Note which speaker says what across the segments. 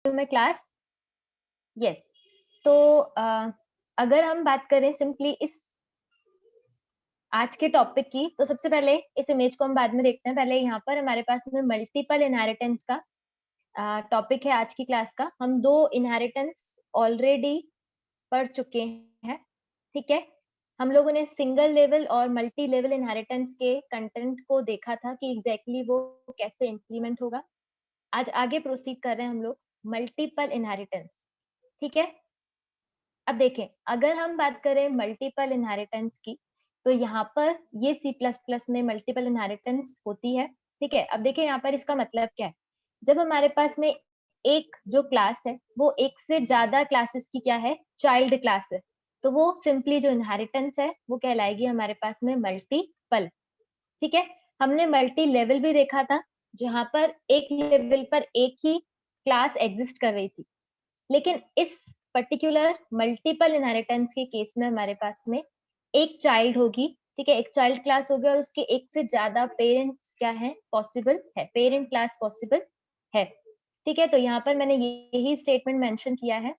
Speaker 1: My class? Yes. तो अगर हम बात करें सिंपली इस आज के टॉपिक की, तो सबसे पहले इस इमेज को हम बाद में देखते हैं। पहले यहाँ पर हमारे पास में मल्टीपल इनहेरिटेंस का टॉपिक है आज की क्लास का। हम 2 इनहेरिटेंस ऑलरेडी पढ़ चुके हैं, ठीक है? हम लोगों ने सिंगल लेवल और मल्टी लेवल इनहेरिटेंस के कंटेंट को देखा था कि एग्ज़ैक्टली वो कैसे इम्प्लीमेंट होगा। आज आगे प्रोसीड कर रहे हैं हम लोग मल्टीपल इनहेरिटेंस, ठीक है? अब देखें, अगर हम बात करें मल्टीपल इनहेरिटेंस की, तो यहाँ पर ये सी प्लस प्लस में मल्टीपल इनहेरिटेंस होती है, ठीक है? अब देखिए यहाँ पर इसका मतलब क्या है? जब हमारे पास में एक जो क्लास है, वो एक से ज़्यादा क्लासेस की क्या है? चाइल्ड क्लास है। तो वो सिंपली जो इनहेरिटेंस है, वो कहलाएगी हमारे पास में मल्टीपल, ठीक है? हमने मल्टी लेवल भी देखा था, जहाँ पर एक लेवल पर एक ही क्लास एग्ज़िस्ट कर रही थी। लेकिन इस पर्टिकुलर मल्टीपल इनहेरिटेंस के केस में हमारे पास में एक चाइल्ड होगी, ठीक है? एक चाइल्ड क्लास होगी और उसके एक से ज़्यादा पेरेंट्स क्या हैं? पॉसिबल है, पेरेंट क्लास पॉसिबल है, ठीक है? तो यहाँ पर मैंने यही स्टेटमेंट मेंशन किया है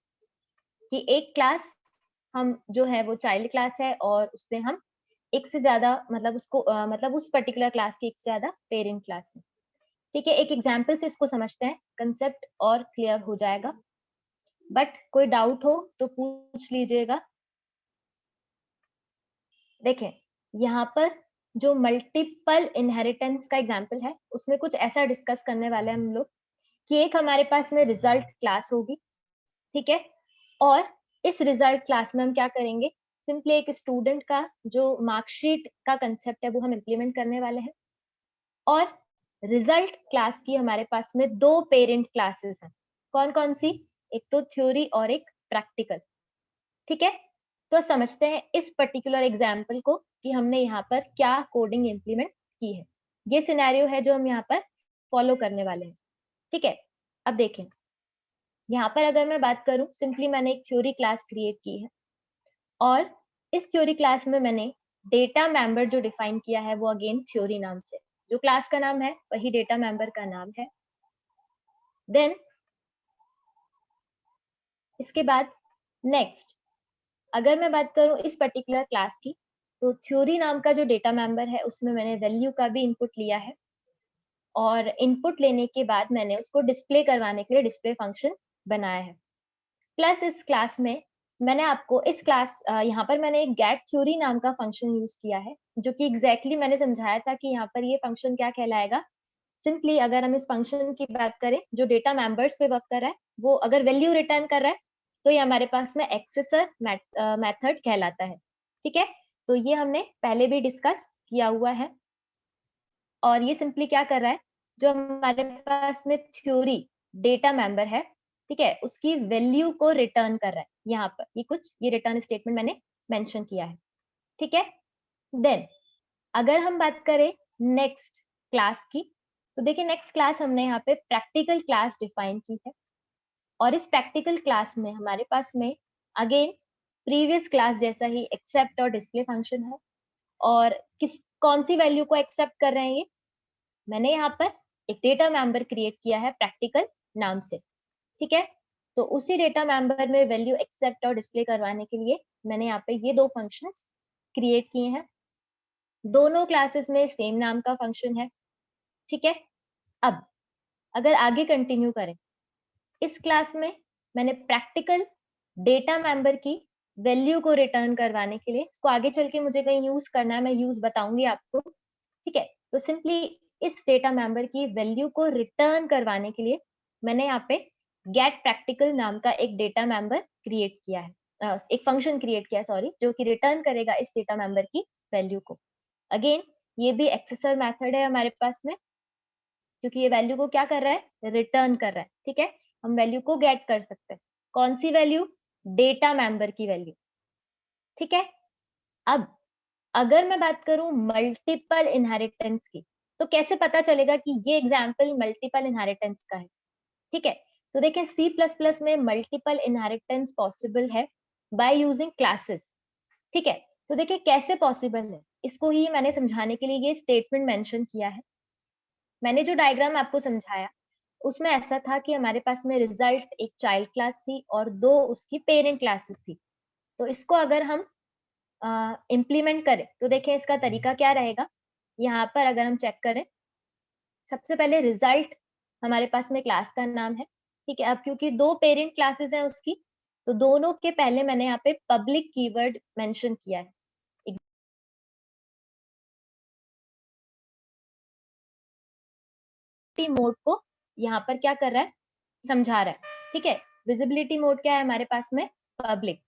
Speaker 1: कि एक क्लास हम जो है वो चाइल्ड क्लास है और उससे हम एक से ज़्यादा मतलब उसको मतलब उस पर्टिकुलर क्लास की एक से ज़्यादा पेरेंट क्लास है, ठीक है? एक एग्ज़ाम्पल से इसको समझते हैं, कांसेप्ट और क्लियर हो जाएगा। बट कोई डाउट हो तो पूछ लीजिएगा। देखें, यहाँ पर जो मल्टीपल इनहेरिटेंस का एग्जांपल है, उसमें कुछ ऐसा डिस्कस करने वाले हैं हम लोग कि एक हमारे पास में रिजल्ट क्लास होगी, ठीक है? और इस रिजल्ट क्लास में हम क्या करेंगे? सिंपली एक स्टूडेंट का जो मार्कशीट का कांसेप्ट है, वो हम इम्प्लीमेंट करने वाले हैं और रिजल्ट क्लास की हमारे पास में 2 पेरेंट क्लासेस हैं। कौन-कौन सी? एक तो थ्योरी और एक प्रैक्टिकल। ठीक है? तो समझते हैं इस पर्टिकुलर एग्जाम्पल को कि हमने यहाँ पर क्या कोडिंग इम्प्लीमेंट की है। ये सिनेरियो है जो हम यहाँ पर फॉलो करने वाले हैं। ठीक है? अब देखें, यहाँ पर अगर मैं बात करूँ सिंपली मैंने एक थ्योरी क्लास क्रिएट की है और इस थ्योरी क्लास में मैंने डेटा मेंबर जो डिफाइन किया है वो अगेन थ्योरी नाम से। जो क्लास का नाम है वही डेटा मेंबर का नाम है। देन इसके बाद नेक्स्ट अगर मैं बात करूँ इस पर्टिकुलर क्लास की, तो थ्योरी नाम का जो डेटा मेंबर है, उसमें मैंने वैल्यू का भी इनपुट लिया है और इनपुट लेने के बाद मैंने उसको डिस्प्ले करवाने के लिए डिस्प्ले फंक्शन बनाया है। प्लस इस क्लास में मैंने आपको इस क्लास यहाँ पर मैंने एक गेट थ्योरी नाम का फंक्शन यूज़ किया है, जो कि एग्ज़ैक्टली मैंने समझाया था कि यहाँ पर ये फंक्शन क्या कहलाएगा। सिंपली अगर हम इस फंक्शन की बात करें, जो डेटा मेंबर्स पे वर्क कर रहा है, वो अगर वैल्यू रिटर्न कर रहा है, तो ये हमारे पास में एक्सेसर मेथड कहलाता है, ठीक है? तो ये हमने पहले भी डिस्कस किया हुआ है और ये सिंपली क्या कर रहा है, जो हमारे पास में थ्योरी डेटा मेंबर है, ठीक है? उसकी वैल्यू को रिटर्न कर रहा है यहाँ पर। ये रिटर्न स्टेटमेंट मैंने मेंशन किया है, ठीक है? देन अगर हम बात करें नेक्स्ट क्लास की, तो देखिए नेक्स्ट क्लास हमने यहाँ पे प्रैक्टिकल क्लास डिफाइन की है और इस प्रैक्टिकल क्लास में हमारे पास में अगेन प्रीवियस क्लास जैसा ही एक्सेप्ट और डिस्प्ले फंक्शन है और किस कौन सी वैल्यू को एक्सेप्ट कर रहे हैं ये? मैंने यहाँ पर एक डेटा मेंबर क्रिएट किया है प्रैक्टिकल नाम से, ठीक है? तो उसी डेटा मेंबर में वैल्यू एक्सेप्ट और डिस्प्ले करवाने के लिए मैंने यहाँ पे ये 2 फंक्शंस क्रिएट किए हैं। दोनों क्लासेस में सेम नाम का फंक्शन है, ठीक है? अब अगर आगे कंटिन्यू करें, इस क्लास में मैंने प्रैक्टिकल डेटा मेंबर की वैल्यू को रिटर्न करवाने के लिए इसको आगे चल के मुझे कहीं यूज़ करना है, मैं यूज़ बताऊँगी आपको, ठीक है? तो सिंपली इस डेटा मेंबर की वैल्यू को रिटर्न करवाने के लिए मैंने यहाँ पे गेट प्रैक्टिकल नाम का एक डेटा मेंबर क्रिएट किया है। एक फंक्शन क्रिएट किया है सॉरी, जो कि रिटर्न करेगा इस डेटा मेंबर की वैल्यू को। अगेन ये भी एक्सेसर मेथड है हमारे पास में, क्योंकि ये वैल्यू को क्या कर रहा है? रिटर्न कर रहा है, ठीक है? हम वैल्यू को गेट कर सकते हैं। कौन-सी वैल्यू? डेटा मेंबर की वैल्यू, ठीक है? अब अगर मैं बात करूँ मल्टीपल इनहेरिटेंस की, तो कैसे पता चलेगा कि ये एग्ज़ाम्पल मल्टीपल इनहेरिटेंस का है, ठीक है? तो देखिए सी प्लस प्लस में मल्टीपल इनहेरिटेंस पॉसिबल है बाय यूजिंग क्लासेस, ठीक है? तो देखिए कैसे पॉसिबल है? इसको ही मैंने समझाने के लिए ये स्टेटमेंट मेंशन किया है। मैंने जो डायग्राम आपको समझाया, उसमें ऐसा था कि हमारे पास में रिजल्ट एक चाइल्ड क्लास थी और 2 उसकी पेरेंट क्लासेस थी। तो इसको अगर हम इम्प्लीमेंट करें तो देखें इसका तरीका क्या रहेगा। यहाँ पर अगर हम चेक करें, सबसे पहले रिजल्ट हमारे पास में क्लास का नाम है, ठीक है। अब क्योंकि 2 पेरेंट क्लासेस हैं उसकी, तो दोनों के पहले मैंने यहाँ पे पब्लिक कीवर्ड मेंशन किया है। मोड को यहाँ पर क्या कर रहा है, समझा रहा है, ठीक है। विजिबिलिटी मोड क्या है हमारे पास में, पब्लिक।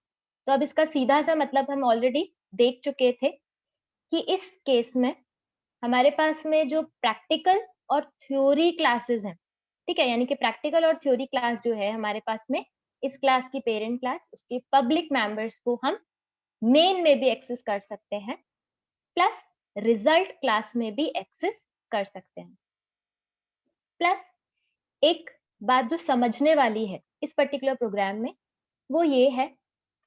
Speaker 1: तो अब इसका सीधा सा मतलब हम ऑलरेडी देख चुके थे कि इस केस में हमारे पास में जो प्रैक्टिकल और थ्योरी क्लासेस हैं, ठीक है, यानी कि प्रैक्टिकल और थ्योरी क्लास जो है हमारे पास में, इस क्लास की पेरेंट क्लास, उसके पब्लिक मेंबर्स को हम मेन में भी एक्सेस कर सकते हैं, प्लस रिजल्ट क्लास में भी एक्सेस कर सकते हैं। प्लस एक बात जो समझने वाली है इस पर्टिकुलर प्रोग्राम में, वो ये है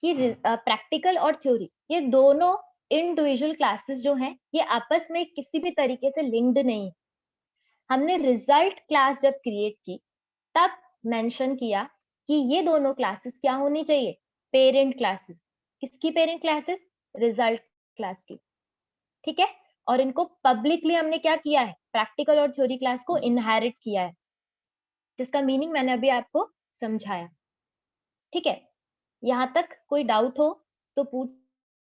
Speaker 1: कि प्रैक्टिकल और थ्योरी ये दोनों इंडिविजुअल क्लासेस जो हैं, ये आपस में किसी भी तरीके से लिंक्ड नहीं है। हमने रिजल्ट क्लास जब क्रिएट की तब मेंशन किया कि ये दोनों क्लासेस क्या होनी चाहिए, पेरेंट क्लासेस। किसकी पेरेंट क्लासेस, रिजल्ट क्लास की, ठीक है। और इनको पब्लिकली हमने क्या किया है, प्रैक्टिकल और थ्योरी क्लास को इनहेरिट किया है, जिसका मीनिंग मैंने अभी आपको समझाया, ठीक है। यहाँ तक कोई डाउट हो तो पूछ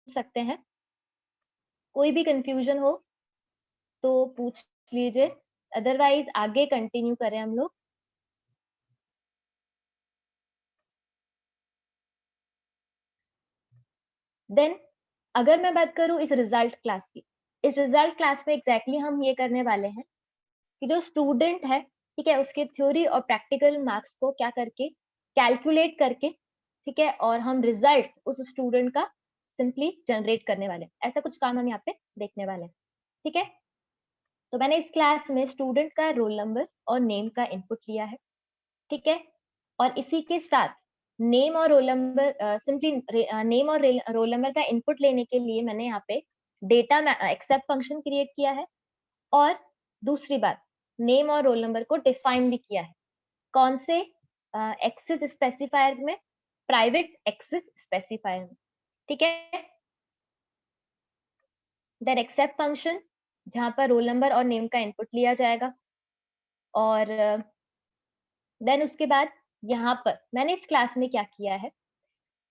Speaker 1: सकते हैं, कोई भी कंफ्यूजन हो तो पूछ लीजिए, अदरवाइज आगे कंटिन्यू करें हम लोग। देन अगर मैं बात करूं इस रिजल्ट क्लास की, इस रिजल्ट क्लास में एग्जैक्टली हम ये करने वाले हैं कि जो स्टूडेंट है, ठीक है, उसके थ्योरी और प्रैक्टिकल मार्क्स को क्या करके कैलकुलेट करके, ठीक है, और हम रिजल्ट उस स्टूडेंट का सिंपली जनरेट करने वाले हैं। ऐसा कुछ काम हम यहाँ पे देखने वाले हैं, ठीक है। तो मैंने इस क्लास में स्टूडेंट का रोल नंबर और नेम का इनपुट लिया है, ठीक है। और इसी के साथ नेम और रोल नंबर, सिंपली नेम और रोल नंबर का इनपुट लेने के लिए मैंने यहाँ पे डेटा एक्सेप्ट फंक्शन क्रिएट किया है। और दूसरी बात, नेम और रोल नंबर को डिफाइन भी किया है। कौन से एक्सेस स्पेसिफायर में, प्राइवेट एक्सेस स्पेसिफायर में, ठीक है। देन एक्सेप्ट फंक्शन जहां पर रोल नंबर और नेम का इनपुट लिया जाएगा। और देन उसके बाद यहाँ पर मैंने इस क्लास में क्या किया है,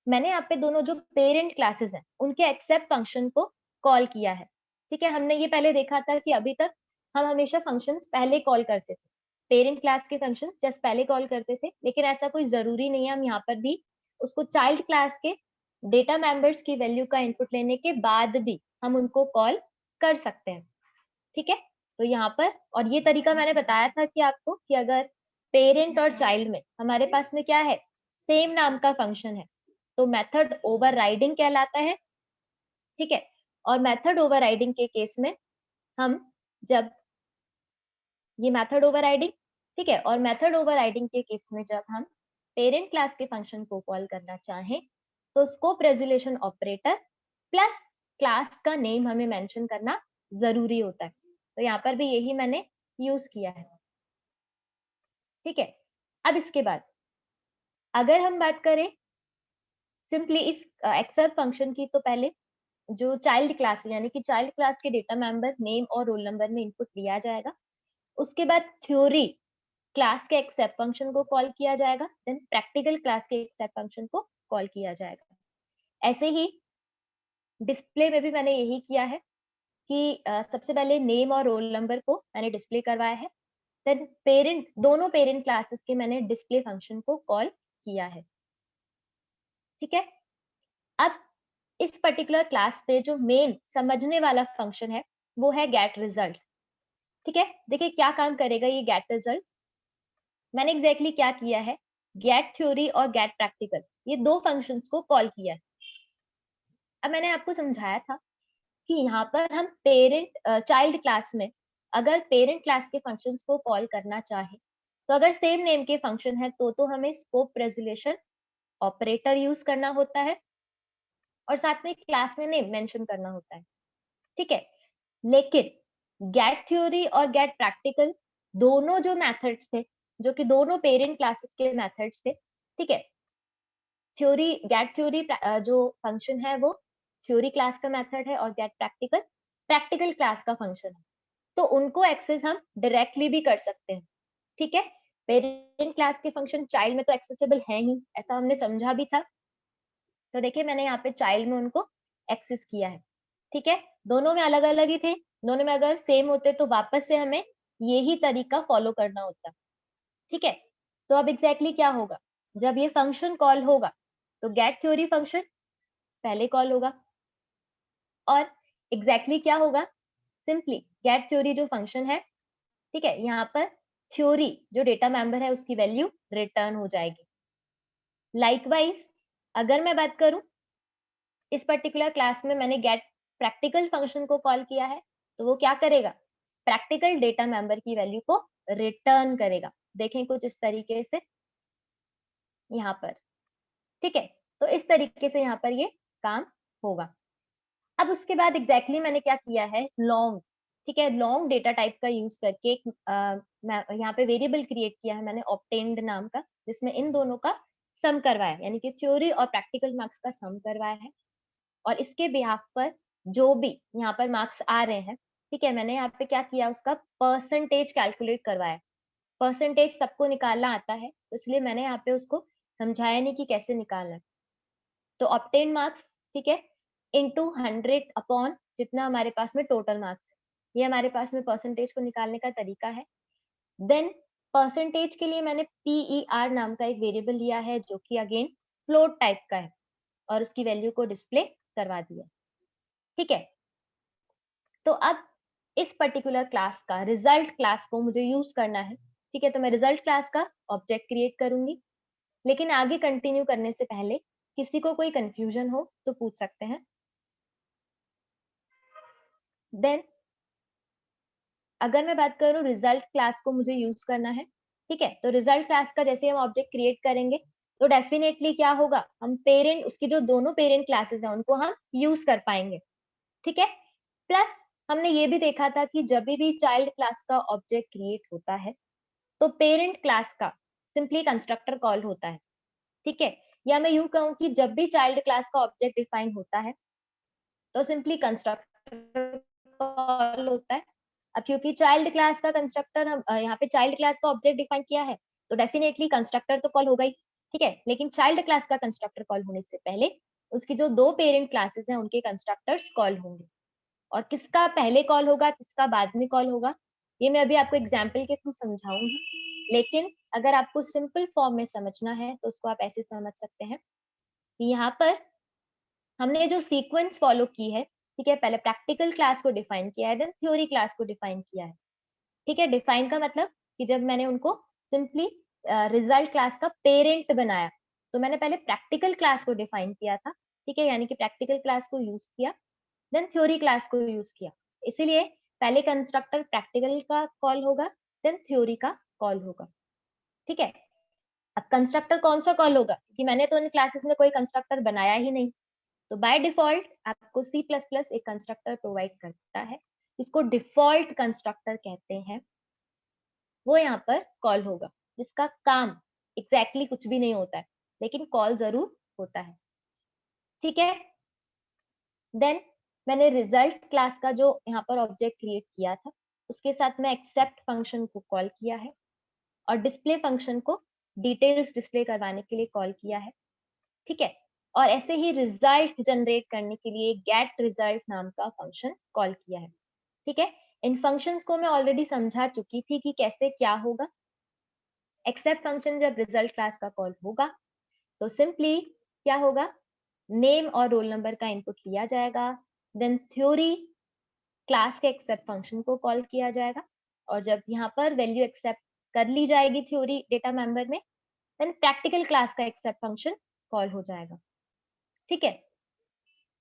Speaker 1: मैंने यहाँ पे दोनों जो पेरेंट क्लासेस हैं उनके एक्सेप्ट फंक्शन को कॉल किया है, ठीक है। हमने ये पहले देखा था कि अभी तक हम हमेशा फंक्शंस पहले कॉल करते थे, पेरेंट क्लास के फंक्शन जस्ट पहले कॉल करते थे, लेकिन ऐसा कोई जरूरी नहीं है। हम यहाँ पर भी उसको चाइल्ड क्लास के डेटा मेंबर्स की वैल्यू का इनपुट लेने के बाद भी हम उनको कॉल कर सकते हैं, ठीक है। तो यहाँ पर, और ये तरीका मैंने बताया था कि आपको कि अगर पेरेंट और चाइल्ड में हमारे पास में क्या है, सेम नाम का फंक्शन है, तो मेथड ओवरराइडिंग कहलाता है, ठीक है। और मेथड ओवरराइडिंग के केस में हम जब ये मेथड ओवरराइडिंग, ठीक है, और मेथड ओवरराइडिंग के केस में जब हम पेरेंट क्लास के फंक्शन को कॉल करना चाहें तो scope resolution operator plus class का नेम हमें मेंशन करना जरूरी होता है। तो यहाँ पर भी यही मैंने यूज किया है, ठीक है। अब इसके बाद अगर हम बात करें सिंपली इस एक्सेप्ट फंक्शन की, तो पहले जो चाइल्ड क्लास यानी कि चाइल्ड क्लास के डेटा मेंबर नेम और रोल नंबर में इनपुट लिया जाएगा। उसके बाद थ्योरी क्लास के एक्सेप्ट फंक्शन को कॉल किया जाएगा, देन प्रैक्टिकल क्लास के एक्सेप्ट फंक्शन को कॉल किया जाएगा। ऐसे ही डिस्प्ले में भी मैंने यही किया है कि सबसे पहले नेम और रोल नंबर को मैंने डिस्प्ले करवाया है, देन पेरेंट, दोनों पेरेंट क्लासेस के मैंने डिस्प्ले फंक्शन को कॉल किया है, ठीक है। अब इस पर्टिकुलर क्लास पे जो मेन समझने वाला फंक्शन है वो है गेट रिजल्ट, ठीक है। देखिए क्या काम करेगा ये गेट रिजल्ट। मैंने एग्जैक्टली क्या किया है, गेट थ्योरी और गेट प्रैक्टिकल ये दो फंक्शंस को कॉल किया है। अब मैंने आपको समझाया था कि यहाँ पर हम पेरेंट चाइल्ड क्लास में अगर पेरेंट क्लास के फंक्शंस को कॉल करना चाहे तो अगर सेम नेम के फंक्शन है तो हमें स्कोप रेजोल्यूशन ऑपरेटर यूज करना होता है और साथ में क्लास में नेम मेंशन करना होता है, ठीक है। लेकिन गेट थ्योरी और गेट प्रैक्टिकल दोनों जो मेथड्स थे जो कि दोनों पेरेंट क्लासेस के मेथड्स थे, ठीक है। थ्योरी गेट थ्योरी जो फंक्शन है वो थ्योरी क्लास का मेथड है और गेट प्रैक्टिकल प्रैक्टिकल क्लास का फंक्शन है। तो उनको एक्सेस हम डायरेक्टली भी कर सकते हैं, ठीक है। पेरेंट क्लास के फंक्शन चाइल्ड में तो एक्सेसिबल है ही, ऐसा हमने समझा भी था। तो देखिए मैंने यहाँ पे चाइल्ड में उनको एक्सेस किया है, ठीक है। दोनों में अलग अलग ही थे, दोनों में अगर सेम होते तो वापस से हमें यही तरीका फॉलो करना होता, ठीक है। तो अब एग्जैक्टली क्या होगा, जब ये फंक्शन कॉल होगा तो गेट थ्योरी फंक्शन पहले कॉल होगा और एग्जैक्टली क्या होगा, सिंपली गेट थ्योरी जो फंक्शन है, ठीक है, यहाँ पर थ्योरी जो डेटा मेंबर है उसकी वैल्यू रिटर्न हो जाएगी। लाइकवाइज अगर मैं बात करूं, इस पर्टिकुलर क्लास में मैंने गेट प्रैक्टिकल फंक्शन को कॉल किया है, तो वो क्या करेगा, प्रैक्टिकल डेटा मेंबर की वैल्यू को रिटर्न करेगा। देखें कुछ इस तरीके से यहाँ पर, ठीक है। तो इस तरीके से यहाँ पर ये काम होगा। अब उसके बाद एग्जैक्टली मैंने क्या किया है, लॉन्ग, ठीक है, लॉन्ग डेटा टाइप का यूज करके एक यहाँ पे वेरिएबल क्रिएट किया है मैंने ऑब्टेन्ड नाम का, जिसमें इन दोनों का सम करवाया है, यानी कि थ्योरी और प्रैक्टिकल मार्क्स का सम करवाया है। और इसके बिहाफ पर जो भी यहाँ पर मार्क्स आ रहे हैं, ठीक है, मैंने यहाँ पे क्या किया, उसका परसेंटेज कैलकुलेट करवाया। परसेंटेज सबको निकालना आता है, तो इसलिए मैंने यहाँ पे उसको समझाया नहीं कि कैसे निकालना है। तो ऑब्टेन मार्क्स, ठीक है, इनटू 100 अपॉन जितना हमारे पास में टोटल मार्क्स है, ये हमारे पास में परसेंटेज को निकालने का तरीका है। देन परसेंटेज के लिए मैंने PER नाम का एक वेरिएबल लिया है जो कि अगेन फ्लोट टाइप का है और उसकी वैल्यू को डिस्प्ले करवा दिया, ठीक है। तो अब इस पर्टिकुलर क्लास का रिजल्ट क्लास को मुझे यूज करना है, ठीक है। तो मैं रिजल्ट क्लास का ऑब्जेक्ट क्रिएट करूंगी, लेकिन आगे कंटिन्यू करने से पहले किसी को कोई कंफ्यूजन हो तो पूछ सकते हैं। देन अगर मैं बात करूं रिजल्ट क्लास को मुझे यूज करना है, ठीक है, तो रिजल्ट क्लास का जैसे हम ऑब्जेक्ट क्रिएट करेंगे तो डेफिनेटली क्या होगा, हम पेरेंट उसकी जो दोनों पेरेंट क्लासेस हैं उनको हम यूज कर पाएंगे, ठीक है। प्लस हमने ये भी देखा था कि जब भी चाइल्ड क्लास का ऑब्जेक्ट क्रिएट होता है तो पेरेंट क्लास का सिंपली कंस्ट्रक्टर कॉल होता है, ठीक है। या मैं यूं कहूं कि जब भी चाइल्ड क्लास का ऑब्जेक्ट डिफाइन होता है तो सिंपली कंस्ट्रक्टर कॉल होता है। अब क्योंकि चाइल्ड क्लास का कंस्ट्रक्टर हम यहाँ पे चाइल्ड क्लास का ऑब्जेक्ट डिफाइन किया है तो डेफिनेटली कंस्ट्रक्टर तो कॉल होगा ही, ठीक है। लेकिन चाइल्ड क्लास का कंस्ट्रक्टर कॉल होने से पहले उसकी जो दो पेरेंट क्लासेस हैं उनके कंस्ट्रक्टर्स कॉल होंगे, और किसका पहले कॉल होगा किसका बाद में कॉल होगा ये मैं अभी आपको एग्जाम्पल के थ्रू समझाऊंगी। लेकिन अगर आपको सिंपल फॉर्म में समझना है तो उसको आप ऐसे समझ सकते हैं कि यहाँ पर हमने जो सीक्वेंस फॉलो की है, ठीक है, पहले प्रैक्टिकल क्लास को डिफाइन किया है, देन थ्योरी क्लास को डिफाइन किया है, ठीक है। डिफाइन का मतलब कि जब मैंने उनको सिंपली रिजल्ट क्लास का पेरेंट बनाया तो मैंने पहले प्रैक्टिकल क्लास को डिफाइन किया था, ठीक है, यानी कि प्रैक्टिकल क्लास को यूज किया, देन थ्योरी क्लास को यूज किया। इसीलिए पहले कंस्ट्रक्टर प्रैक्टिकल का कॉल होगा, देन थ्योरी का कॉल होगा, ठीक है। अब कंस्ट्रक्टर कौन सा कॉल होगा, कि मैंने तो इन क्लासेस में कोई कंस्ट्रक्टर बनाया ही नहीं, तो बाय डिफॉल्ट आपको C++ एक कंस्ट्रक्टर प्रोवाइड करता है जिसको डिफॉल्ट कंस्ट्रक्टर कहते हैं। वो यहाँ पर कॉल होगा जिसका काम एग्जैक्टली कुछ भी नहीं होता है, लेकिन कॉल जरूर होता है, ठीक है। देन मैंने रिजल्ट क्लास का जो यहाँ पर ऑब्जेक्ट क्रिएट किया था उसके साथ मैं एक्सेप्ट फंक्शन को कॉल किया है और डिस्प्ले फंक्शन को डिटेल्स डिस्प्ले करवाने के लिए कॉल किया है, ठीक है। और ऐसे ही रिजल्ट जनरेट करने के लिए गेट रिजल्ट नाम का फंक्शन कॉल किया है, ठीक है। इन फंक्शंस को मैं ऑलरेडी समझा चुकी थी कि कैसे क्या होगा। एक्सेप्ट फंक्शन जब रिजल्ट क्लास का कॉल होगा तो सिंपली क्या होगा, नेम और रोल नंबर का इनपुट लिया जाएगा, देन थ्योरी क्लास के एक्सेप्ट फंक्शन को कॉल किया जाएगा, और जब यहाँ पर वैल्यू एक्सेप्ट कर ली जाएगी थ्योरी डेटा मेंबर में, देन प्रैक्टिकल क्लास का एक्सेप्ट फंक्शन कॉल हो जाएगा, ठीक है।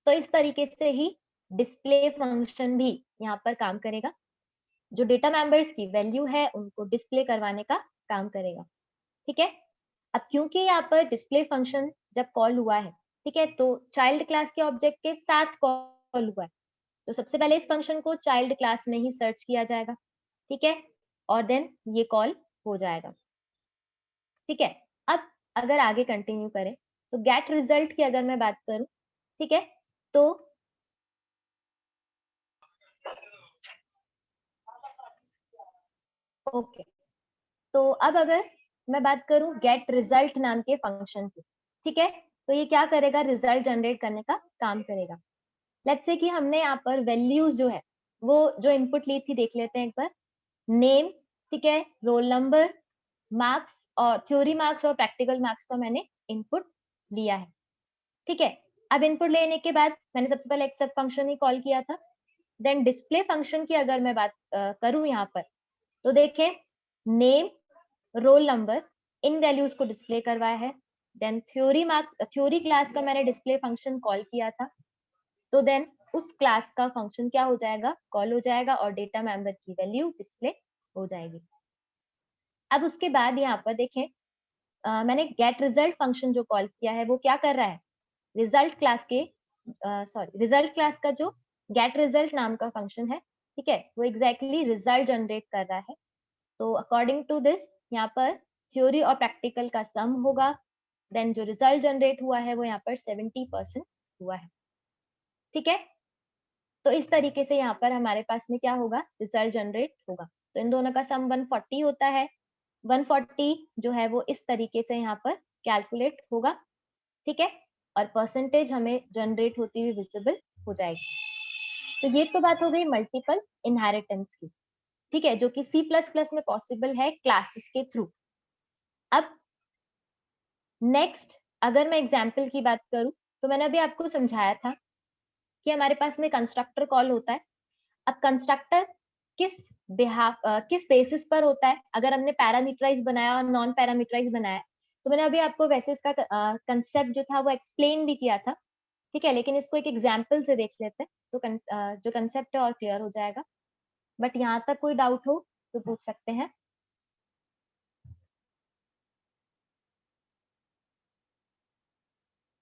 Speaker 1: तो इस तरीके से ही डिस्प्ले फंक्शन भी यहाँ पर काम करेगा, जो डेटा मेंबर्स की वैल्यू है उनको डिस्प्ले करवाने का काम करेगा, ठीक है। अब क्योंकि यहाँ पर डिस्प्ले फंक्शन जब कॉल हुआ है, ठीक है, तो चाइल्ड क्लास के ऑब्जेक्ट के साथ कॉल हुआ है, तो सबसे पहले इस फंक्शन को चाइल्ड क्लास में ही सर्च किया जाएगा, ठीक है, और देन ये कॉल हो जाएगा। ठीक है। अब अगर आगे कंटिन्यू करें तो गेट रिजल्ट की अगर मैं बात करूं, ठीक है, तो ओके, तो अब अगर मैं बात करूं गेट रिजल्ट नाम के फंक्शन की, ठीक है, तो ये क्या करेगा, रिजल्ट जनरेट करने का काम करेगा। लेट्स से कि हमने यहाँ पर वैल्यूज जो है वो जो इनपुट ली थी, देख लेते हैं एक बार। नेम, ठीक है, रोल नंबर, मार्क्स और थ्योरी मार्क्स और प्रैक्टिकल मार्क्स का मैंने इनपुट लिया है, ठीक है। अब इनपुट लेने के बाद मैंने सबसे पहले एक्सेप्ट फंक्शन ही कॉल किया था। देन डिस्प्ले फंक्शन की अगर मैं बात करूं यहाँ पर, तो देखें, नेम, रोल नंबर, इन वैल्यूज को डिस्प्ले करवाया है। देन थ्योरी क्लास का मैंने डिस्प्ले फंक्शन कॉल किया था, तो देन उस क्लास का फंक्शन क्या हो जाएगा, कॉल हो जाएगा और डेटा मेंबर की वैल्यू डिस्प्ले हो जाएगी। अब उसके बाद यहाँ पर देखें, मैंने गेट रिजल्ट फंक्शन जो कॉल किया है वो क्या कर रहा है, रिजल्ट क्लास के रिजल्ट क्लास का जो गेट रिजल्ट नाम का फंक्शन है, ठीक है, वो एग्जैक्टली रिजल्ट जनरेट कर रहा है। तो अकॉर्डिंग टू दिस यहाँ पर थ्योरी और प्रैक्टिकल का सम होगा। देन जो रिजल्ट जनरेट हुआ है वो यहाँ पर 70% हुआ है, ठीक है। तो इस तरीके से यहाँ पर हमारे पास में क्या होगा, रिजल्ट जनरेट होगा। तो इन दोनों का सम 140 होता है। 140 जो है वो इस तरीके से यहाँ पर कैलकुलेट होगा, ठीक है, और परसेंटेज हमें जनरेट होती हुई विजिबल हो जाएगी। तो ये तो बात हो गई मल्टीपल इनहेरिटेंस की, ठीक है, जो कि C++ में पॉसिबल है क्लासेस के थ्रू। अब नेक्स्ट अगर मैं एग्जाम्पल की बात करूं, तो मैंने अभी आपको समझाया था कि हमारे पास में कंस्ट्रक्टर कॉल होता है। अब कंस्ट्रक्टर किस किस बेसिस पर होता है, अगर हमने पैरामीटराइज बनाया और नॉन पैरामीटराइज बनाया, तो मैंने अभी आपको वैसे इसका कंसेप्ट जो था वो एक्सप्लेन भी किया था, ठीक है, लेकिन इसको एक एग्जाम्पल से देख लेते हैं, तो जो कंसेप्ट है और क्लियर हो जाएगा। बट यहाँ तक कोई डाउट हो तो पूछ सकते हैं।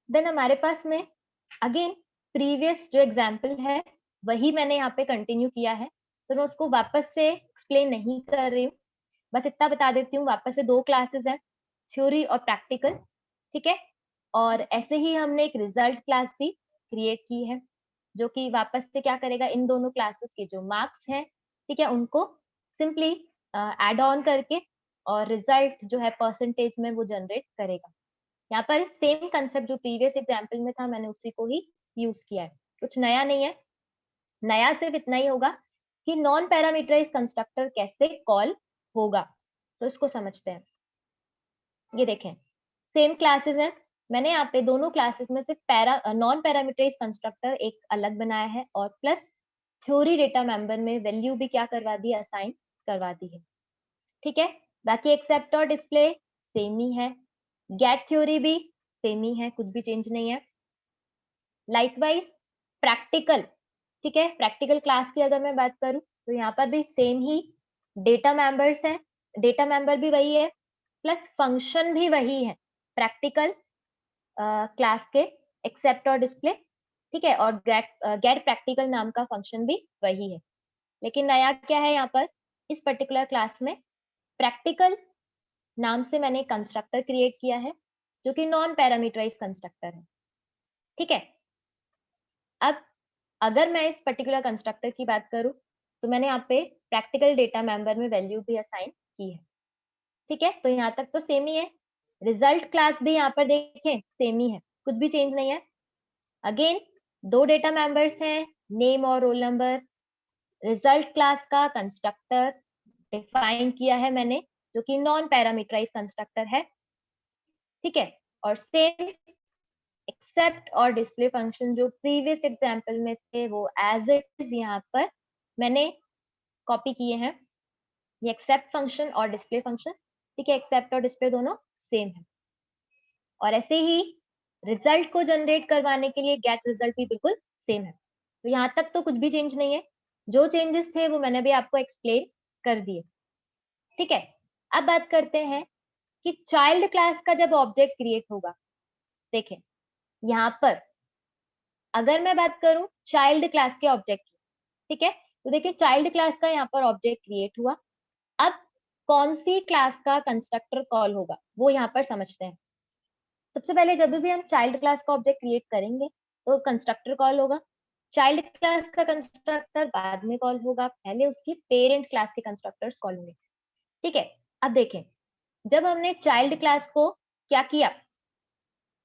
Speaker 1: देन हमारे पास में अगेन प्रीवियस जो एग्जाम्पल है वही मैंने यहाँ पे कंटिन्यू किया है, तो मैं उसको वापस से एक्सप्लेन नहीं कर रही हूँ। बस इतना बता देती हूँ, वापस से 2 क्लासेस हैं, थ्योरी और प्रैक्टिकल, ठीक है। और ऐसे ही हमने एक रिजल्ट क्लास भी क्रिएट की है, जो कि वापस से क्या करेगा, इन दोनों क्लासेस के जो मार्क्स हैं, ठीक है, उनको सिंपली एड ऑन करके और रिजल्ट जो है परसेंटेज में वो जनरेट करेगा। यहाँ पर सेम कंसेप्ट जो प्रीवियस एग्जाम्पल में था मैंने उसी को ही यूज किया है, कुछ नया नहीं है। नया सिर्फ इतना ही होगा कि नॉन पैरामीटराइज कंस्ट्रक्टर कैसे कॉल होगा, तो इसको समझते हैं। ये देखें, सेम क्लासेस हैं, मैंने यहाँ पे दोनों क्लासेस में सिर्फ नॉन पैरामीटराइज कंस्ट्रक्टर एक अलग बनाया है और प्लस थ्योरी डेटा मेंबर में वैल्यू भी क्या करवा दी, असाइन करवा दी है, ठीक है। बाकी एक्सेप्ट और डिस्प्ले सेम ही है, गेट थ्योरी भी सेम ही है, कुछ भी चेंज नहीं है। लाइकवाइज प्रैक्टिकल, ठीक है, प्रैक्टिकल क्लास की अगर मैं बात करूं तो यहाँ पर भी सेम ही डेटा मेंबर्स हैं, डेटा मेंबर भी वही है, प्लस फंक्शन भी वही है प्रैक्टिकल क्लास के, एक्सेप्ट और डिस्प्ले, ठीक है, और गेट प्रैक्टिकल नाम का फंक्शन भी वही है। लेकिन नया क्या है यहाँ पर, इस पर्टिकुलर क्लास में प्रैक्टिकल नाम से मैंने कंस्ट्रक्टर क्रिएट किया है, जो कि नॉन पैरामीटराइज कंस्ट्रक्टर है, ठीक है। अब अगर मैं इस पर्टिकुलर कंस्ट्रक्टर की बात करूं, तो मैंने यहाँ पे प्रैक्टिकल डेटा मेंबर में वैल्यू भी असाइन की है, ठीक है, तो यहाँ तक तो सेम ही है। रिजल्ट क्लास भी यहाँ पर देखें सेम ही है, कुछ भी चेंज नहीं है। अगेन 2 डेटा मेंबर्स हैं, नेम और रोल नंबर। रिजल्ट क्लास का कंस्ट्रक्टर डिफाइन किया है मैंने, जो कि नॉन पैरामीटराइज कंस्ट्रक्टर है, ठीक है, और सेम एक्सेप्ट और डिस्प्ले फंक्शन जो प्रीवियस एग्जांपल में थे वो एज इट इज यहाँ पर मैंने कॉपी किए हैं। ये एक्सेप्ट फंक्शन और डिस्प्ले फंक्शन, ठीक है, एक्सेप्ट और डिस्प्ले दोनों सेम है। और ऐसे ही रिजल्ट को जनरेट करवाने के लिए गेट रिजल्ट भी बिल्कुल सेम है। तो यहाँ तक तो कुछ भी चेंज नहीं है, जो चेंजेस थे वो मैंने भी आपको एक्सप्लेन कर दिए, ठीक है। अब बात करते हैं कि चाइल्ड क्लास का जब ऑब्जेक्ट क्रिएट होगा, देखें यहाँ पर अगर मैं बात करूं चाइल्ड क्लास के ऑब्जेक्ट की, ठीक है, तो देखिए चाइल्ड क्लास का यहाँ पर ऑब्जेक्ट क्रिएट हुआ। अब कौन सी क्लास का कंस्ट्रक्टर कॉल होगा वो यहाँ पर समझते हैं। सबसे पहले जब भी हम चाइल्ड क्लास का ऑब्जेक्ट क्रिएट करेंगे तो कंस्ट्रक्टर कॉल होगा। चाइल्ड क्लास का कंस्ट्रक्टर बाद में कॉल होगा, पहले उसकी पेरेंट क्लास के कंस्ट्रक्टर्स कॉल होंगे। ठीक है, अब देखें, जब हमने चाइल्ड क्लास को क्या किया,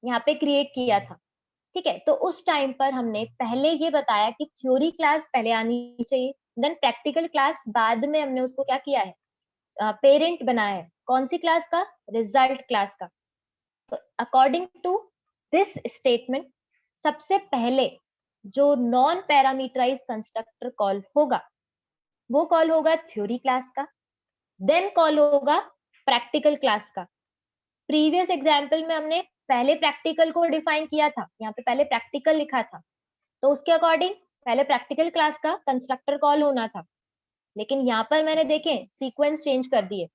Speaker 1: यहाँ पे क्रिएट किया था, ठीक है, तो उस टाइम पर हमने पहले ये बताया कि थ्योरी क्लास पहले आनी चाहिए, देन प्रैक्टिकल क्लास बाद में हमने उसको क्या किया है, पेरेंट बनाया है। कौन सी क्लास का? रिजल्ट क्लास का। तो अकॉर्डिंग टू दिस स्टेटमेंट सबसे पहले जो नॉन पैरामीटराइज कंस्ट्रक्टर कॉल होगा वो कॉल होगा थ्योरी क्लास का, देन कॉल होगा प्रैक्टिकल क्लास का। प्रीवियस एग्जाम्पल में हमने पहले प्रैक्टिकल को डिफाइन किया था, यहाँ पे पहले प्रैक्टिकल लिखा था, तो उसके अकॉर्डिंग पहले प्रैक्टिकल क्लास का कंस्ट्रक्टर कॉल होना था। लेकिन यहाँ पर मैंने देखें सीक्वेंस चेंज कर दिए,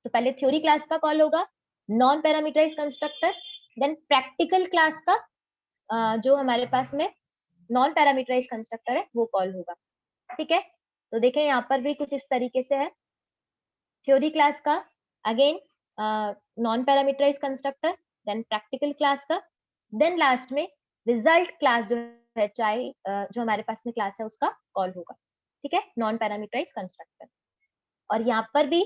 Speaker 1: तो पहले थ्योरी क्लास का कॉल होगा non parameterized constructor, then practical class का जो हमारे पास में नॉन पैरामीटराइज कंस्ट्रक्टर है वो कॉल होगा। ठीक है, तो देखें यहाँ पर भी कुछ इस तरीके से है। थ्योरी क्लास का again non parameterized constructor, then practical class का, देन लास्ट में रिजल्ट क्लास जो है, चाहे जो हमारे पास में क्लास है उसका कॉल होगा। ठीक है, नॉन पैरामीटराइज कंस्ट्रक्टर। और यहाँ पर भी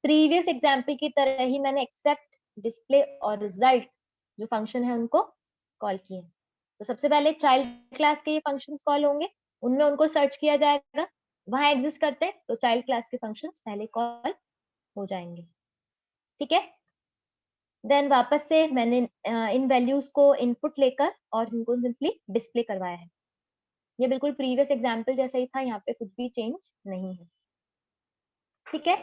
Speaker 1: प्रीवियस एग्जाम्पल की तरह ही मैंने एक्सेप्ट, डिस्प्ले और रिजल्ट जो फंक्शन है उनको कॉल किए। तो सबसे पहले चाइल्ड क्लास के ये फंक्शंस कॉल होंगे, उनमें उनको सर्च किया जाएगा, वहां एग्जिस्ट करते हैं तो चाइल्ड क्लास के फंक्शंस पहले कॉल हो जाएंगे। ठीक है, देन वापस से मैंने इन वैल्यूज को इनपुट लेकर और इनको सिंपली डिस्प्ले करवाया है। ये बिल्कुल प्रीवियस एग्जाम्पल जैसा ही था, यहाँ पे कुछ भी चेंज नहीं है। ठीक है,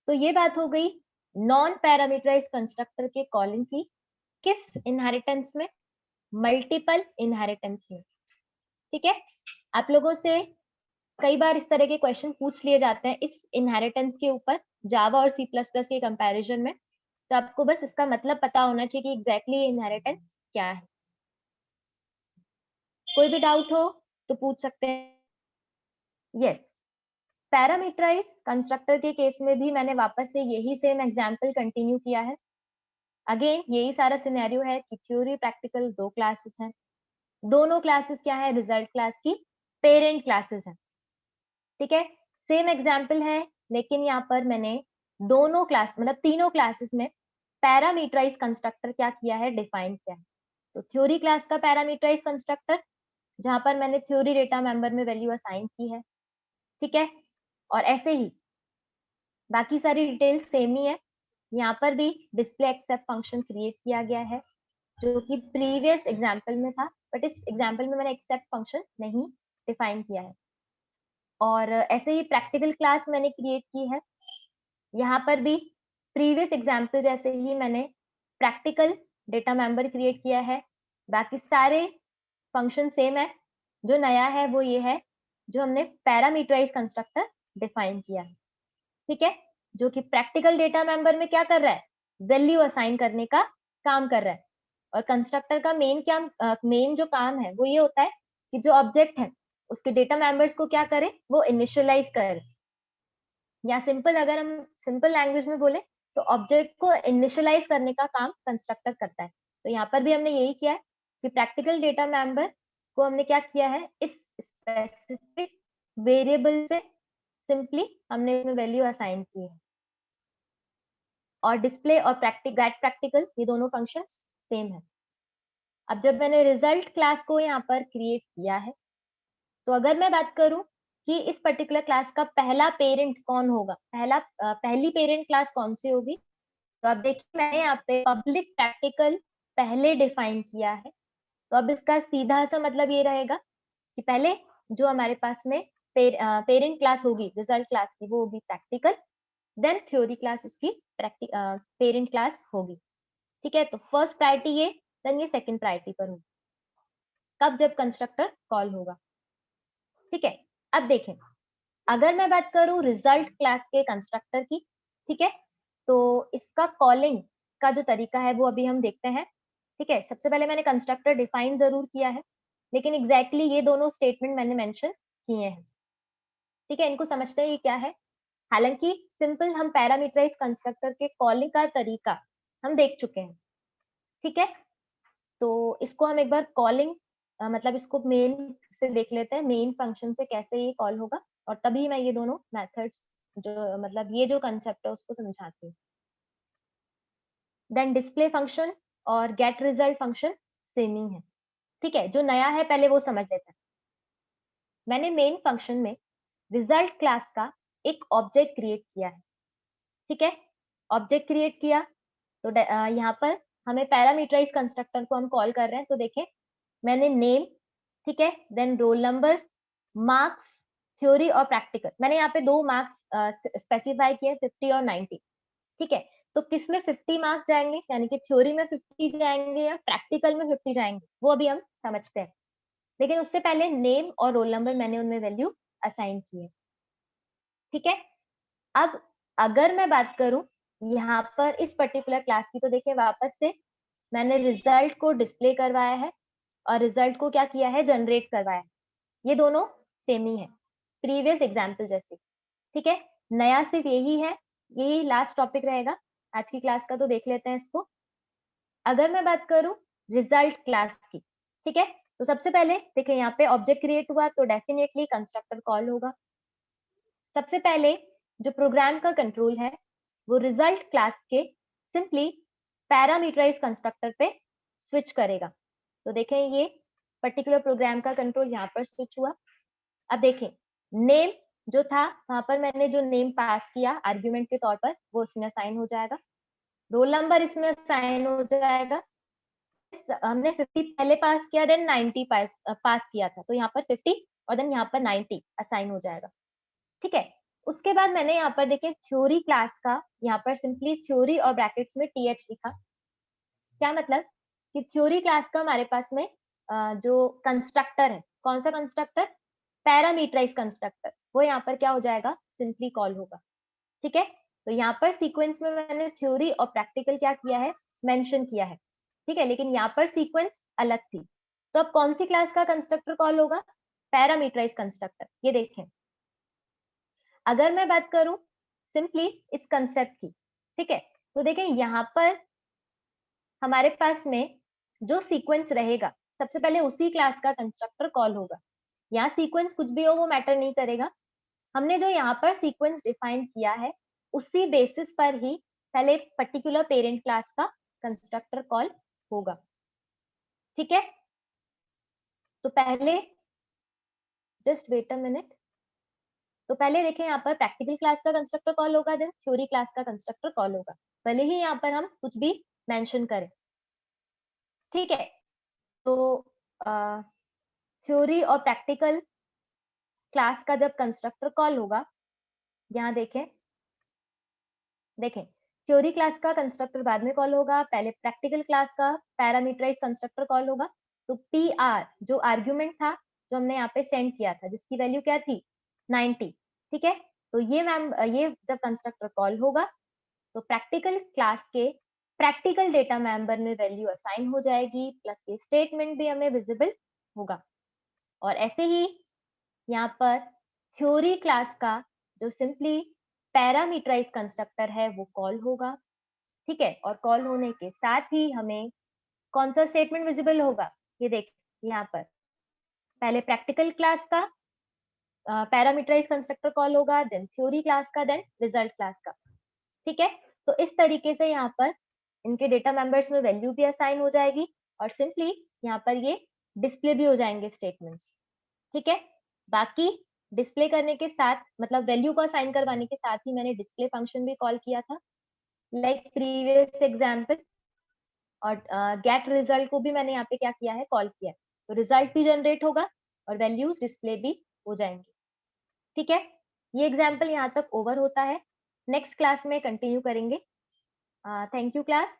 Speaker 1: तो ये बात हो गई नॉन पैरामीटराइज कंस्ट्रक्टर के कॉलिंग की। किस इनहेरिटेंस में? मल्टीपल इनहेरिटेंस में। ठीक है, आप लोगों से कई बार इस तरह के क्वेश्चन पूछ लिए जाते हैं इस इनहेरिटेंस के ऊपर जावा और सी प्लस प्लस के कंपैरिजन में, तो आपको बस इसका मतलब पता होना चाहिए कि एग्जैक्टली इनहेरिटेंस क्या है। कोई भी डाउट हो तो पूछ सकते हैं। यस, पैरामीटराइज कंस्ट्रक्टर के केस में भी मैंने वापस से यही सेम एग्जांपल कंटिन्यू किया है। अगेन यही सारा सिनेरियो है कि थ्योरी प्रैक्टिकल दो क्लासेस हैं, दोनों क्लासेस क्या है? रिजल्ट क्लास की पेरेंट क्लासेस हैं। ठीक है, सेम एग्जांपल है, लेकिन यहाँ पर मैंने दोनों क्लास मतलब तीनों क्लासेस में पैरामीटराइज कंस्ट्रक्टर क्या किया है? डिफाइन किया है। तो थ्योरी क्लास का पैरामीटराइज कंस्ट्रक्टर जहां पर मैंने थ्योरी डेटा मेंबर में वैल्यू असाइन की है। ठीक है, और ऐसे ही बाकी सारी डिटेल्स सेम ही है। यहाँ पर भी डिस्प्ले एक्सेप्ट फंक्शन क्रिएट किया गया है जो कि प्रीवियस एग्जाम्पल में था, बट इस एग्जाम्पल में मैंने एक्सेप्ट फंक्शन नहीं डिफाइन किया है। और ऐसे ही प्रैक्टिकल क्लास मैंने क्रिएट की है, यहाँ पर भी प्रीवियस एग्जाम्पल जैसे ही मैंने प्रैक्टिकल डेटा मेंबर क्रिएट किया है, बाकी सारे फंक्शन सेम है। जो नया है वो ये है जो हमने पैरामीटराइज कंस्ट्रक्टर डिफाइन किया है। ठीक है, जो कि प्रैक्टिकल डेटा मेंबर में क्या कर रहा है? वैल्यू असाइन करने का काम कर रहा है। और कंस्ट्रक्टर का मेन जो काम है वो ये होता है कि जो ऑब्जेक्ट है उसके डेटा मेंबर्स को क्या करे? वो इनिशियलाइज करे, या सिंपल अगर हम सिंपल लैंग्वेज में बोले तो ऑब्जेक्ट को इनिशियलाइज करने का काम कंस्ट्रक्टर करता है। तो यहाँ पर भी हमने यही किया है कि प्रैक्टिकल डेटा मेंबर को हमने क्या किया है? इस स्पेसिफिक वेरिएबल से सिंपली हमने इसमें वैल्यू असाइन की है। और डिस्प्ले और गेट प्रैक्टिकल ये दोनों फंक्शंस सेम है। अब जब मैंने रिजल्ट क्लास को यहाँ पर क्रिएट किया है, तो अगर मैं बात करूं कि इस पर्टिकुलर क्लास का पहला पेरेंट कौन होगा, पहली पेरेंट क्लास कौन सी होगी, तो अब देखिए मैंने यहाँ पे पब्लिक प्रैक्टिकल पहले डिफाइन किया है। तो अब इसका सीधा सा मतलब ये रहेगा कि पहले जो हमारे पास में पेरेंट क्लास होगी रिजल्ट क्लास की वो होगी प्रैक्टिकल, देन थ्योरी क्लास उसकी पेरेंट क्लास होगी। ठीक है, तो फर्स्ट प्रायोरिटी ये, देन ये सेकंड प्रायोरिटी पर होगी। कब? जब कंस्ट्रक्टर कॉल होगा। ठीक है, अब देखें अगर मैं बात करूं रिजल्ट क्लास के कंस्ट्रक्टर की, ठीक है, तो इसका कॉलिंग का जो तरीका है वो अभी हम देखते हैं। ठीक है, सबसे पहले मैंने कंस्ट्रक्टर डिफाइन जरूर किया है, लेकिन एग्जैक्टली ये दोनों स्टेटमेंट मैंने मेंशन किए हैं। ठीक है, इनको समझते हैं ये क्या है। हालांकि सिंपल हम पैरामीटराइज कंस्ट्रक्टर के कॉलिंग का तरीका हम देख चुके हैं, ठीक है। तो इसको हम एक बार कॉलिंग मतलब इसको मेन से देख लेते हैं, मेन फंक्शन से कैसे ये कॉल होगा, और तभी मैं ये दोनों मेथड्स जो मतलब ये जो कंसेप्ट है उसको समझाती हूँ। देन डिस्प्ले फंक्शन और गेट रिजल्ट फंक्शन सेम ही है, ठीक है। जो नया है पहले वो समझ लेते हैं। मैंने मेन फंक्शन में रिजल्ट क्लास का एक ऑब्जेक्ट क्रिएट किया है, ठीक है। ऑब्जेक्ट क्रिएट किया तो यहाँ पर हमें पैरामीटराइज कंस्ट्रक्टर को हम कॉल कर रहे हैं, तो देखें मैंने नेम, ठीक है, then roll number, marks, theory और प्रैक्टिकल, मैंने यहाँ पे 2 मार्क्स स्पेसिफाई किए 50 और 90, ठीक है। तो किस में 50 मार्क्स जाएंगे, यानी कि थ्योरी में 50 जाएंगे या प्रैक्टिकल में 50 जाएंगे, वो अभी हम समझते हैं। लेकिन उससे पहले नेम और रोल नंबर मैंने उनमें वैल्यू असाइन की है, ठीक है। अब अगर मैं बात करूं यहाँ पर इस पर्टिकुलर क्लास की, तो देखिए वापस से मैंने रिजल्ट को डिस्प्ले करवाया है और रिजल्ट को क्या किया है, जनरेट करवाया है। ये दोनों सेम ही है, प्रीवियस एग्जाम्पल जैसे, ठीक है। नया सिर्फ यही है, यही लास्ट टॉपिक रहेगा आज की क्लास का, तो देख लेते हैं इसको। अगर मैं बात करूं रिजल्ट क्लास की, ठीक है, तो सबसे पहले देखिए यहाँ पे ऑब्जेक्ट क्रिएट हुआ तो डेफिनेटली कंस्ट्रक्टर कॉल होगा। सबसे पहले जो प्रोग्राम का कंट्रोल है वो रिजल्ट क्लास के सिंपली पैरामीटराइज कंस्ट्रक्टर पे स्विच करेगा। तो देखें ये पर्टिकुलर प्रोग्राम का कंट्रोल यहाँ पर स्विच हुआ। अब देखें नेम जो था वहां पर मैंने जो नेम पास किया आर्ग्यूमेंट के तौर पर वो इसमें असाइन हो जाएगा, रोल नंबर इसमें असाइन हो जाएगा। हमने 50 पहले पास किया, देन 90 पास किया था, तो यहाँ पर 50 और देन यहाँ पर 90 असाइन हो जाएगा, ठीक है। उसके बाद मैंने यहाँ पर देखे थ्योरी क्लास का, यहाँ पर सिंपली थ्योरी और ब्रैकेट्स में टीएच लिखा। क्या मतलब कि थ्योरी क्लास का हमारे पास में जो कंस्ट्रक्टर है, कौन सा कंस्ट्रक्टर, पैरामीटराइज कंस्ट्रक्टर, वो यहाँ पर क्या हो जाएगा, सिंपली कॉल होगा, ठीक है। तो यहाँ पर सीक्वेंस में मैंने थ्योरी और प्रैक्टिकल क्या किया है, मेंशन किया है, ठीक है, लेकिन यहाँ पर सीक्वेंस अलग थी। तो अब कौन सी क्लास का कंस्ट्रक्टर कॉल होगा, पैरामीटराइज कंस्ट्रक्टर। ये देखें अगर मैं बात करूं सिंपली इस कंसेप्ट की, ठीक है, तो देखें यहाँ पर हमारे पास में जो सीक्वेंस रहेगा सबसे पहले उसी क्लास का कंस्ट्रक्टर कॉल होगा। यहाँ सीक्वेंस कुछ भी हो वो मैटर नहीं करेगा, हमने जो यहाँ पर सीक्वेंस डिफाइन किया है उसी बेसिस पर ही पहले पर्टिकुलर पेरेंट क्लास का कंस्ट्रक्टर कॉल होगा, ठीक है। तो पहले जस्ट वेट अ मिनट, तो पहले देखें यहाँ पर प्रैक्टिकल क्लास का कंस्ट्रक्टर कॉल होगा, देन थ्योरी क्लास का कंस्ट्रक्टर कॉल होगा, भले ही यहाँ पर हम कुछ भी मेंशन करें, ठीक है। तो थ्योरी और प्रैक्टिकल क्लास का जब कंस्ट्रक्टर कॉल होगा, यहाँ देखें देखें थ्योरी क्लास का कंस्ट्रक्टर बाद में कॉल होगा, पहले प्रैक्टिकल क्लास का पैरामीटराइज कंस्ट्रक्टर कॉल होगा। तो पी आर जो आर्ग्यूमेंट था जो हमने यहाँ पे सेंड किया था जिसकी वैल्यू क्या थी 90, ठीक है। तो ये जब कंस्ट्रक्टर कॉल होगा तो प्रैक्टिकल क्लास के प्रैक्टिकल डेटा मेंबर में वैल्यू असाइन हो जाएगी, प्लस ये स्टेटमेंट भी हमें विजिबल होगा। और ऐसे ही यहाँ पर थ्योरी क्लास का जो सिंपली पैरामीटराइज कंस्ट्रक्टर है वो कॉल होगा, ठीक है। और कॉल होने के साथ ही हमें कौन सा स्टेटमेंट विजिबल होगा, ये देखिए यहाँ पर पहले प्रैक्टिकल क्लास का पैरामीटराइज कंस्ट्रक्टर कॉल होगा, देन थ्योरी क्लास का, देन रिजल्ट क्लास का, ठीक है। तो इस तरीके से यहाँ पर इनके डेटा मेंबर्स में वैल्यू भी असाइन हो जाएगी और सिंपली यहाँ पर ये डिस्प्ले भी हो जाएंगे स्टेटमेंट्स, ठीक है। बाकी डिस्प्ले करने के साथ मतलब वैल्यू को असाइन करवाने के साथ ही मैंने डिस्प्ले फंक्शन भी कॉल किया था लाइक प्रीवियस एग्जांपल, और गेट रिजल्ट को भी मैंने यहाँ पे क्या किया है, कॉल किया है। तो रिजल्ट भी जनरेट होगा और वैल्यूज डिस्प्ले भी हो जाएंगे, ठीक है। ये एग्जाम्पल यहाँ तक ओवर होता है, नेक्स्ट क्लास में कंटिन्यू करेंगे। Thank you class.